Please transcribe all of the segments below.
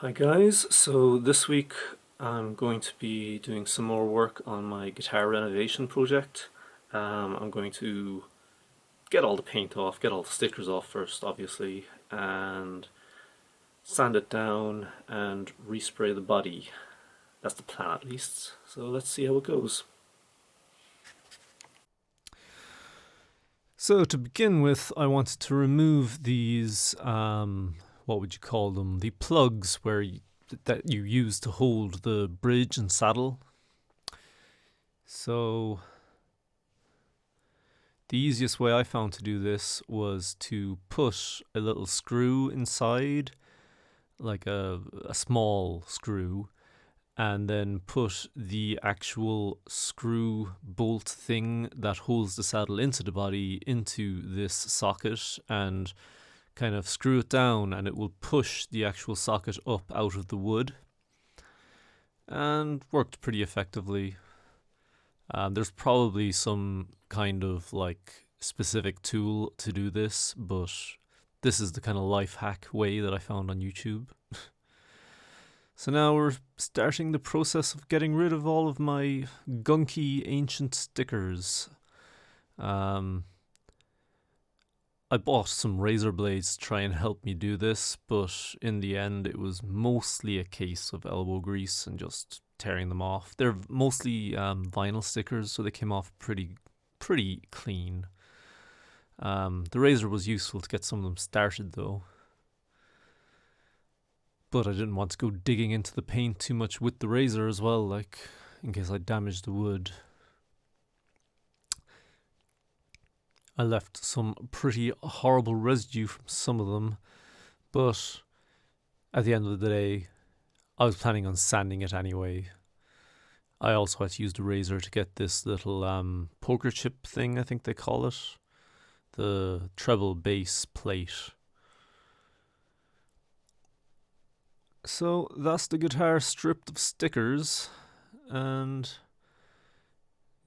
Hi guys, so this week I'm going to be doing some more work on my guitar renovation project. I'm going to get all the paint off, get all the stickers off first obviously, and sand it down and respray the body. That's the plan at least, so let's see how it goes. So to begin with, I wanted to remove these, what would you call them? The plugs that you use to hold the bridge and saddle. So the easiest way I found to do this was to put a little screw inside, like a small screw, and then put the actual screw bolt thing that holds the saddle into the body into this socket and kind of screw it down, and it will push the actual socket up out of the wood, and worked pretty effectively. There's probably some kind of like specific tool to do this, but this is the kind of life hack way that I found on YouTube. So now we're starting the process of getting rid of all of my gunky ancient stickers. Um, I bought some razor blades to try and help me do this, but in the end, it was mostly a case of elbow grease and just tearing them off. They're mostly vinyl stickers, so they came off pretty clean. The razor was useful to get some of them started, though. But I didn't want to go digging into the paint too much with the razor as well, like in case I damaged the wood. I left some pretty horrible residue from some of them, but at the end of the day, I was planning on sanding it anyway. I also had to use the razor to get this little poker chip thing, I think they call it, the treble bass plate. So that's the guitar stripped of stickers, and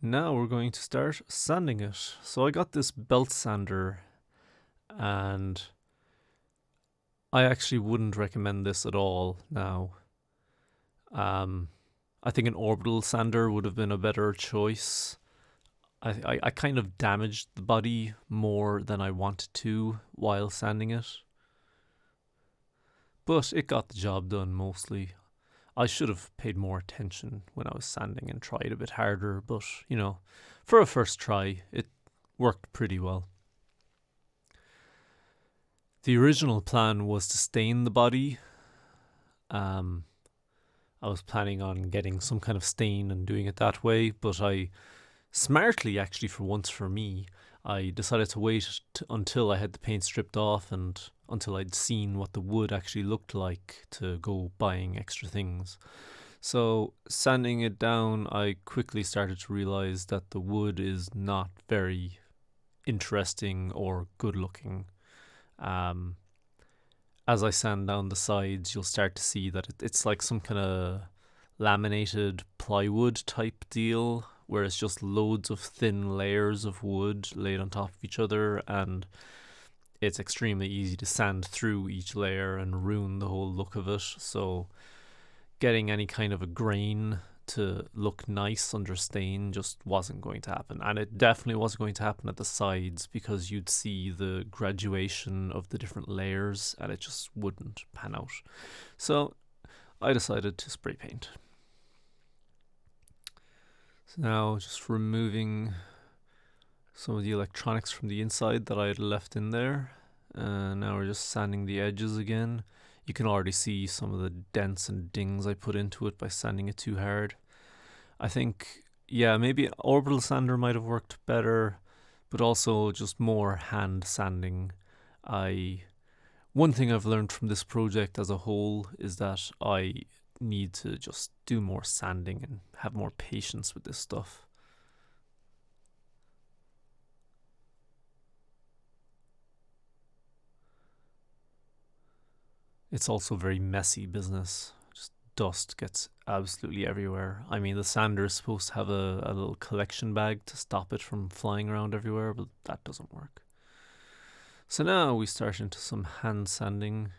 now we're going to start sanding it. So I got this belt sander, and I actually wouldn't recommend this at all now. I think an orbital sander would have been a better choice. I kind of damaged the body more than I wanted to while sanding it, but it got the job done mostly. I should have paid more attention when I was sanding and tried a bit harder, but for a first try, it worked pretty well. The original plan was to stain the body. Um, I was planning on getting some kind of stain and doing it that way, but I smartly, actually, for once for me, I decided to wait until I had the paint stripped off and until I'd seen what the wood actually looked like to go buying extra things. So, sanding it down, I quickly started to realize that the wood is not very interesting or good looking. Um, as I sand down the sides, you'll start to see that it's like some kind of laminated plywood type deal where it's just loads of thin layers of wood laid on top of each other, and it's extremely easy to sand through each layer and ruin the whole look of it. So getting any kind of a grain to look nice under stain just wasn't going to happen. And it definitely wasn't going to happen at the sides because you'd see the graduation of the different layers and it just wouldn't pan out. So I decided to spray paint. So now just removing some of the electronics from the inside that I had left in there. And now we're just sanding the edges again. You can already see some of the dents and dings I put into it by sanding it too hard. I think, yeah, maybe orbital sander might have worked better, but also just more hand sanding. I One thing I've learned from this project as a whole is that I need to just do more sanding and have more patience with this stuff. It's also very messy business. Just dust gets absolutely everywhere. I mean, the sander is supposed to have a little collection bag to stop it from flying around everywhere, but that doesn't work. So now we start into some hand sanding.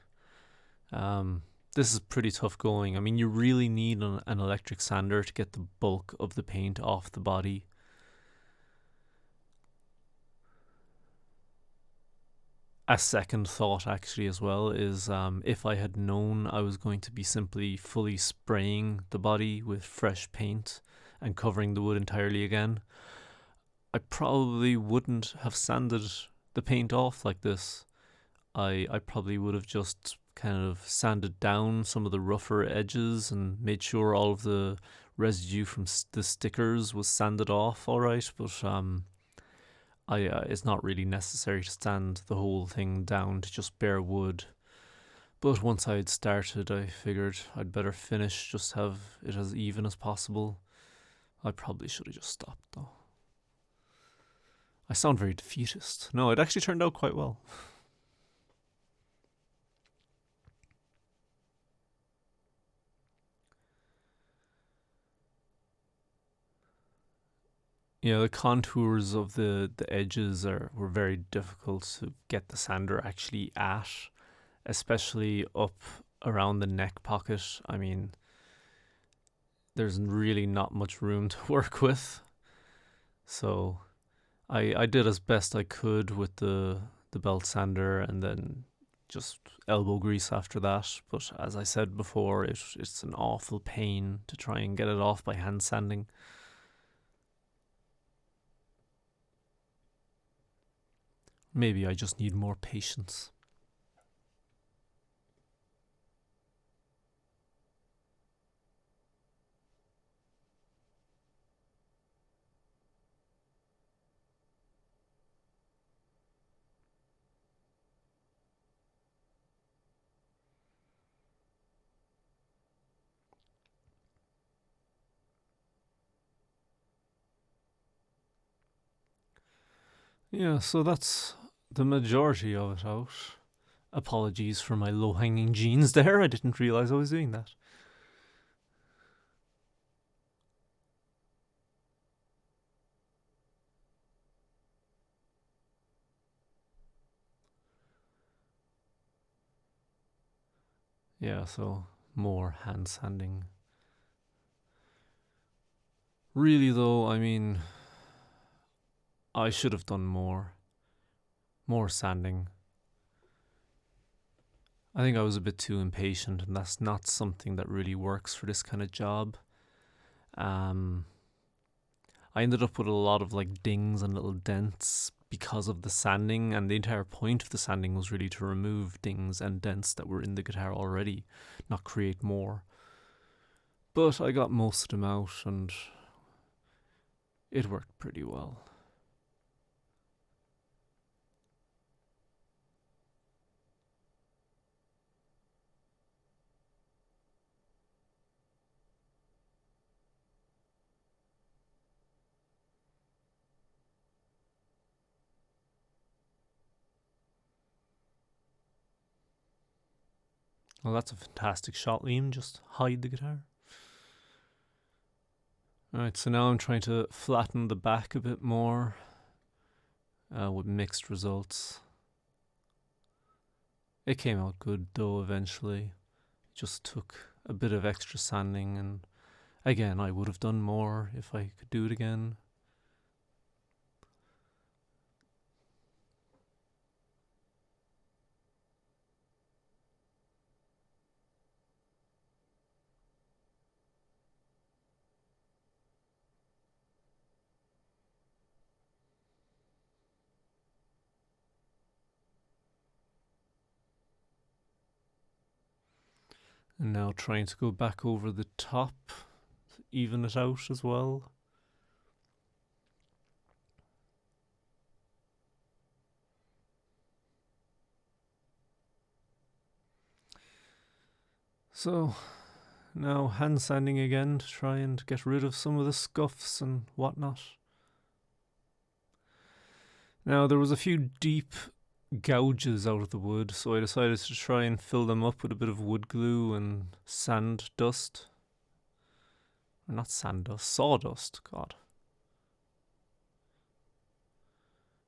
Um, This is pretty tough going. I mean, you really need an electric sander to get the bulk of the paint off the body. A second thought, actually, as well, is if I had known I was going to be simply fully spraying the body with fresh paint and covering the wood entirely again, I probably wouldn't have sanded the paint off like this. I probably would have just kind of sanded down some of the rougher edges and made sure all of the residue from the stickers was sanded off all right. But it's not really necessary to sand the whole thing down to just bare wood. But once I had started, I figured I'd better finish, just have it as even as possible. I probably should have just stopped though. I sound very defeatist. No, it actually turned out quite well. Yeah, the contours of the edges were very difficult to get the sander actually at, especially up around the neck pocket. I mean, there's really not much room to work with. So I did as best I could with the belt sander and then just elbow grease after that. But as I said before, it's an awful pain to try and get it off by hand sanding. Maybe I just need more patience. Yeah, so that's the majority of it out. Apologies for my low hanging jeans there. I didn't realize I was doing that. Yeah, so more hand sanding. Really, though, I mean, I should have done more. More sanding. I think I was a bit too impatient, and that's not something that really works for this kind of job. Um, I ended up with a lot of like dings and little dents because of the sanding, and the entire point of the sanding was really to remove dings and dents that were in the guitar already, not create more. But I got most of them out, and it worked pretty well. Well, that's a fantastic shot, Liam. Just hide the guitar. Alright, so now I'm trying to flatten the back a bit more with mixed results. It came out good though eventually. Just took a bit of extra sanding, and again, I would have done more if I could do it again. And now trying to go back over the top, even it out as well. So now hand sanding again to try and get rid of some of the scuffs and whatnot. Now there was a few deep gouges out of the wood, so I decided to try and fill them up with a bit of wood glue and sand dust. Or not sand dust, sawdust, God.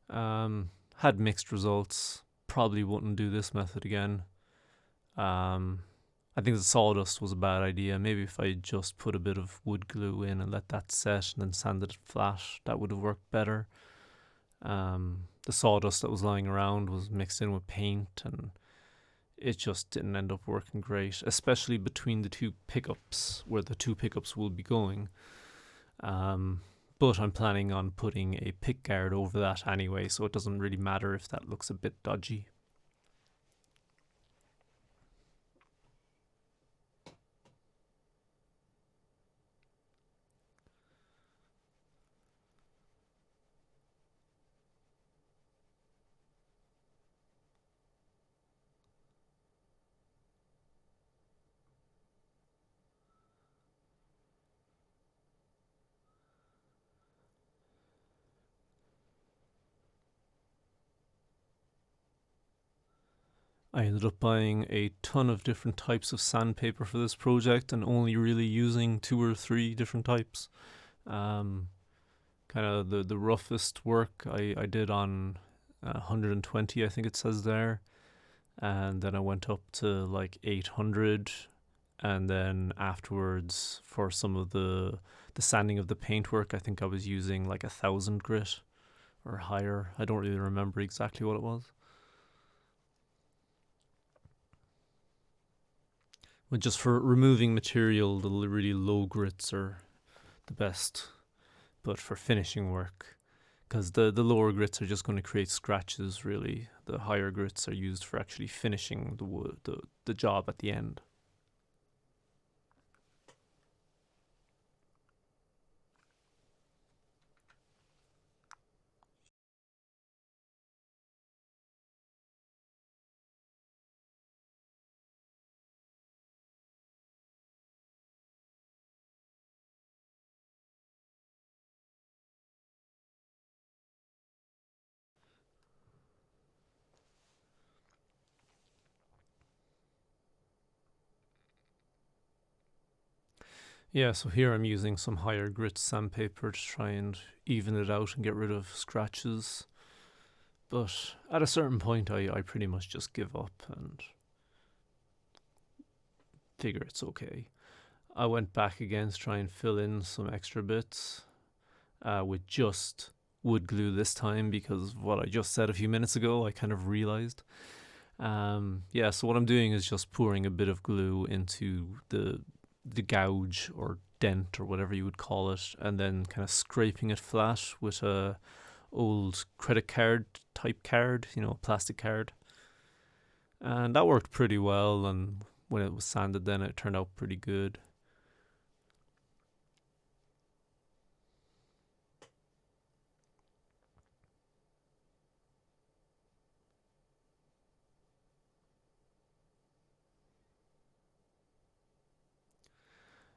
Had mixed results. Probably wouldn't do this method again. I think the sawdust was a bad idea. Maybe if I just put a bit of wood glue in and let that set and then sanded it flat, that would have worked better. The sawdust that was lying around was mixed in with paint, and it just didn't end up working great, especially between the two pickups where the two pickups will be going. Um, but I'm planning on putting a pick guard over that anyway, so it doesn't really matter if that looks a bit dodgy. I ended up buying a ton of different types of sandpaper for this project and only really using two or three different types. Um, Kind of the roughest work I did on 120, I think it says there, and then I went up to like 800, and then afterwards for some of the sanding of the paintwork, I think I was using like 1,000 grit or higher. I don't really remember exactly what it was. But just for removing material, the really low grits are the best. But for finishing work, because the lower grits are just going to create scratches, really. The higher grits are used for actually finishing the wood, the job at the end. Yeah, so here I'm using some higher grit sandpaper to try and even it out and get rid of scratches. But at a certain point, I pretty much just give up and figure it's okay. I went back again to try and fill in some extra bits with just wood glue this time because of what I just said a few minutes ago. I kind of realized. Yeah, so what I'm doing is just pouring a bit of glue into the gouge or dent or whatever you would call it, and then kind of scraping it flat with a old credit card type card, a plastic card. And that worked pretty well, and when it was sanded then it turned out pretty good.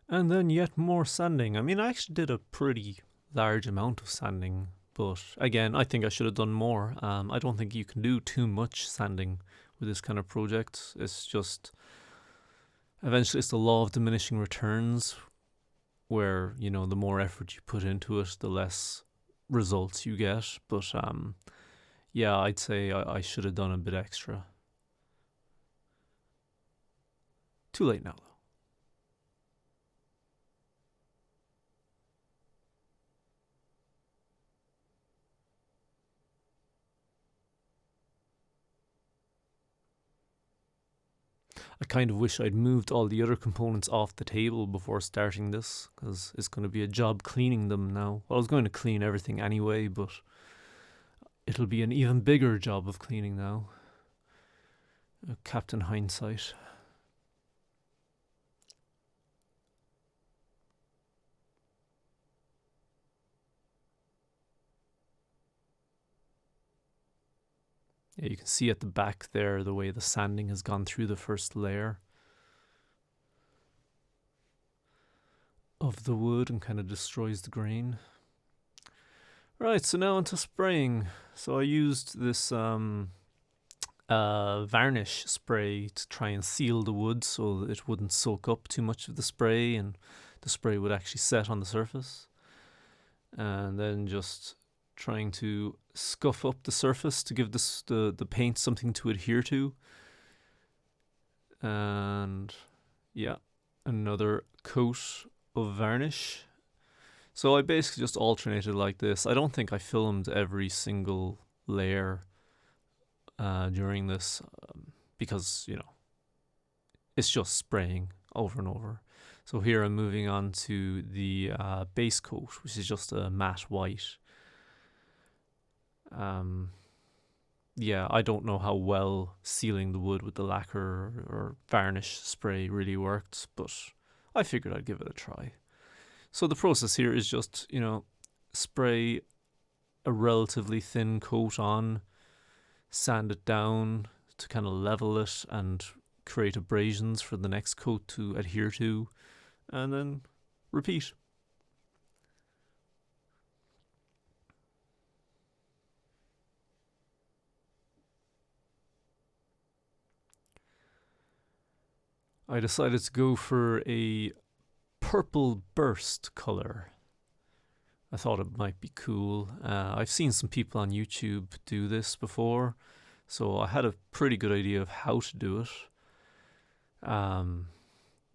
And then yet more sanding. I mean, I actually did a pretty large amount of sanding, but again, I think I should have done more. I don't think you can do too much sanding with this kind of project. It's just eventually it's the law of diminishing returns, where the more effort you put into it, the less results you get. But yeah, I'd say I should have done a bit extra. Too late now. I kind of wish I'd moved all the other components off the table before starting this, because it's going to be a job cleaning them now. Well, I was going to clean everything anyway, but it'll be an even bigger job of cleaning now. Captain Hindsight. Yeah, you can see at the back there the way the sanding has gone through the first layer of the wood and kind of destroys the grain. Right, so now onto spraying. So I used this varnish spray to try and seal the wood so that it wouldn't soak up too much of the spray and the spray would actually set on the surface. And then just trying to scuff up the surface to give the paint something to adhere to. And Yeah, another coat of varnish. So I basically just alternated like this. I don't think I filmed every single layer during this because, it's just spraying over and over. So here I'm moving on to the base coat, which is just a matte white. Um, yeah, I don't know how well sealing the wood with the lacquer or varnish spray really worked, but I figured I'd give it a try. So the process here is just, spray a relatively thin coat on, sand it down to kind of level it and create abrasions for the next coat to adhere to, and then repeat. I decided to go for a purple burst color. I thought it might be cool. I've seen some people on YouTube do this before, so I had a pretty good idea of how to do it.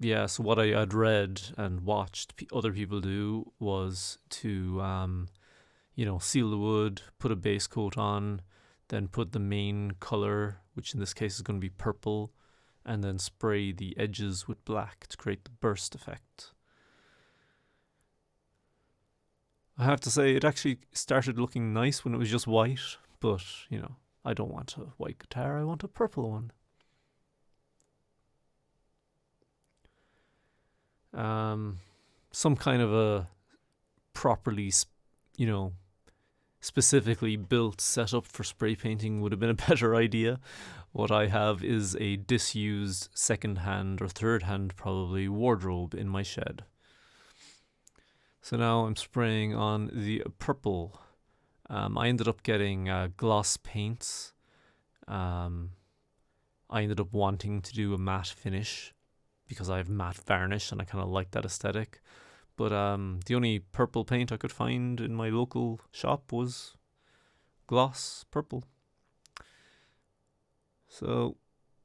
Yeah, so what I had read and watched other people do was to, seal the wood, put a base coat on, then put the main color, which in this case is going to be purple, and then spray the edges with black to create the burst effect. I have to say, it actually started looking nice when it was just white, but, I don't want a white guitar, I want a purple one. Some kind of a properly, specifically built setup for spray painting would have been a better idea. What I have is a disused second hand or third hand, probably, wardrobe in my shed. So now I'm spraying on the purple. I ended up getting gloss paints. I ended up wanting to do a matte finish because I have matte varnish and I kind of like that aesthetic. But the only purple paint I could find in my local shop was gloss purple. So,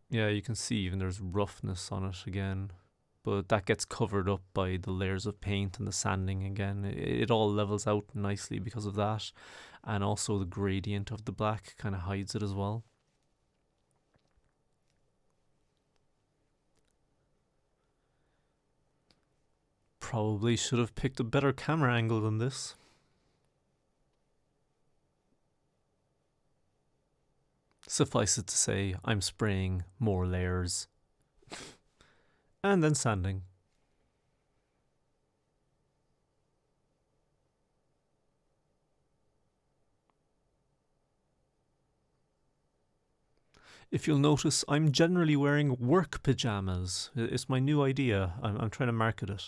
yeah, you can see even there's roughness on it again. But that gets covered up by the layers of paint and the sanding again. It all levels out nicely because of that. And also the gradient of the black kind of hides it as well. Probably should have picked a better camera angle than this. Suffice it to say, I'm spraying more layers. And then sanding. If you'll notice, I'm generally wearing work pajamas. It's my new idea. I'm trying to market it.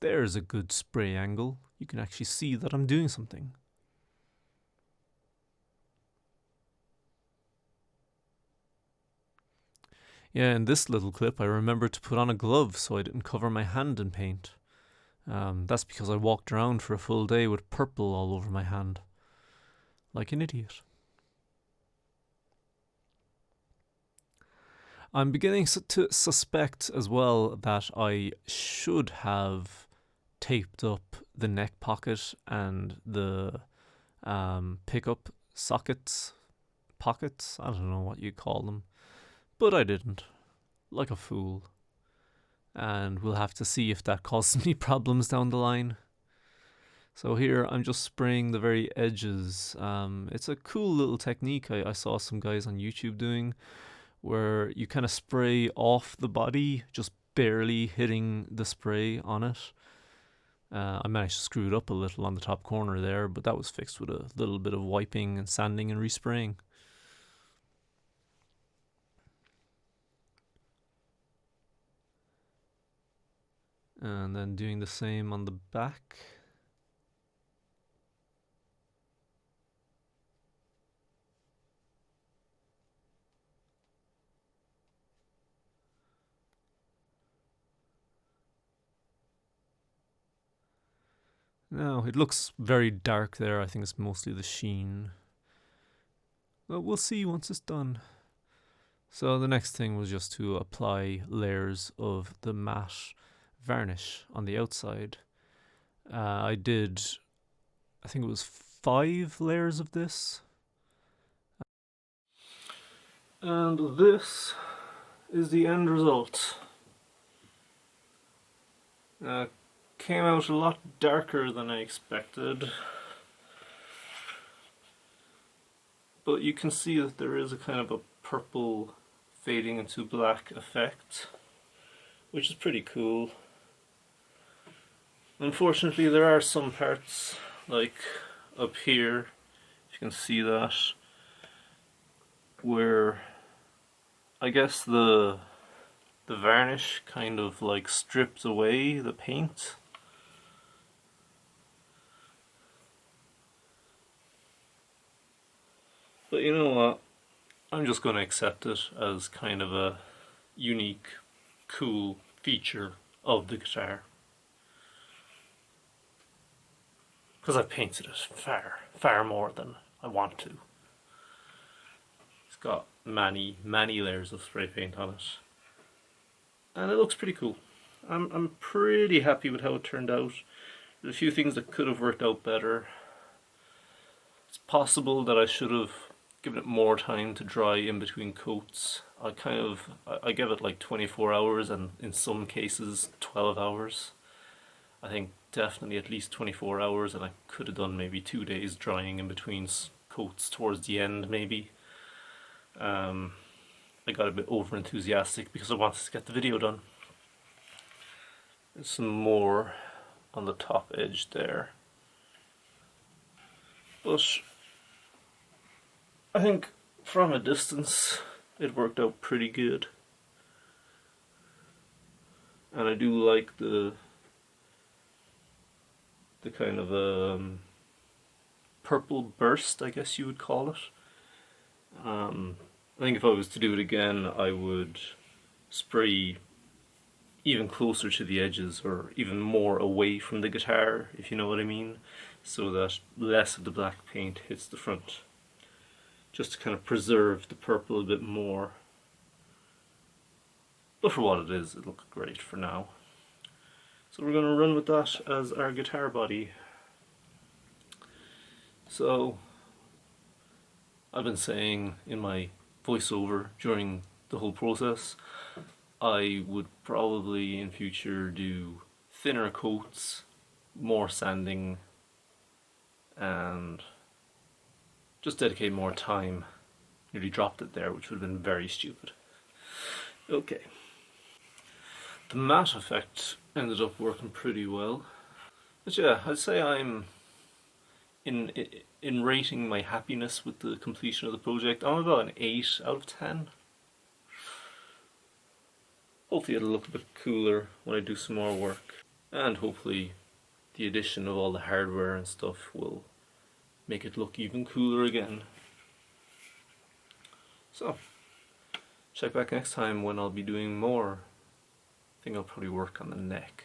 There's a good spray angle. You can actually see that I'm doing something. Yeah, in this little clip, I remembered to put on a glove so I didn't cover my hand in paint. That's because I walked around for a full day with purple all over my hand. Like an idiot. I'm beginning to suspect as well that I should have taped up the neck pocket and the pickup sockets, pockets. I don't know what you call them, but I didn't. Like a fool. And we'll have to see if that causes me problems down the line. So here I'm just spraying the very edges. It's a cool little technique I saw some guys on YouTube doing, where you kind of spray off the body, just barely hitting the spray on it. I managed to screw it up a little on the top corner there, but that was fixed with a little bit of wiping and sanding and respraying. And then doing the same on the back. Now, it looks very dark there. I think it's mostly the sheen. Well, we'll see once it's done. So the next thing was just to apply layers of the matte varnish on the outside. I did, I think it was 5 layers of this. And this is the end result. Came out a lot darker than I expected, but you can see that there is a kind of a purple fading into black effect, which is pretty cool. Unfortunately, there are some parts, like up here, if you can see that, where I guess the varnish kind of like strips away the paint. But you know what? I'm just going to accept it as kind of a unique, cool feature of the guitar. Because I've painted it far more than I want to. It's got many layers of spray paint on it. And it looks pretty cool. I'm pretty happy with how it turned out. There's a few things that could have worked out better. It's possible that I should have given it more time to dry in between coats. I gave it like 24 hours and in some cases 12 hours. I think definitely at least 24 hours, and I could have done maybe 2 days drying in between coats towards the end maybe. I got a bit over enthusiastic because I wanted to get the video done. There's some more on the top edge there. But I think from a distance it worked out pretty good. And I do like the kind of purple burst, I guess you would call it. I think if I was to do it again, I would spray even closer to the edges or even more away from the guitar, if you know what I mean, so that less of the black paint hits the front, just to kind of preserve the purple a bit more. But for what it is, it looks great for now. So we're going to run with that as our guitar body. So I've been saying in my voiceover during the whole process, I would probably in future do thinner coats, more sanding, and just dedicate more time. Nearly dropped it there, which would have been very stupid. Okay. The matte effect ended up working pretty well. But yeah, I'd say I'm in rating my happiness with the completion of the project, I'm about an 8 out of 10. Hopefully it'll look a bit cooler when I do some more work, and hopefully the addition of all the hardware and stuff will make it look even cooler again. So, check back next time when I'll be doing more. I think I'll probably work on the neck.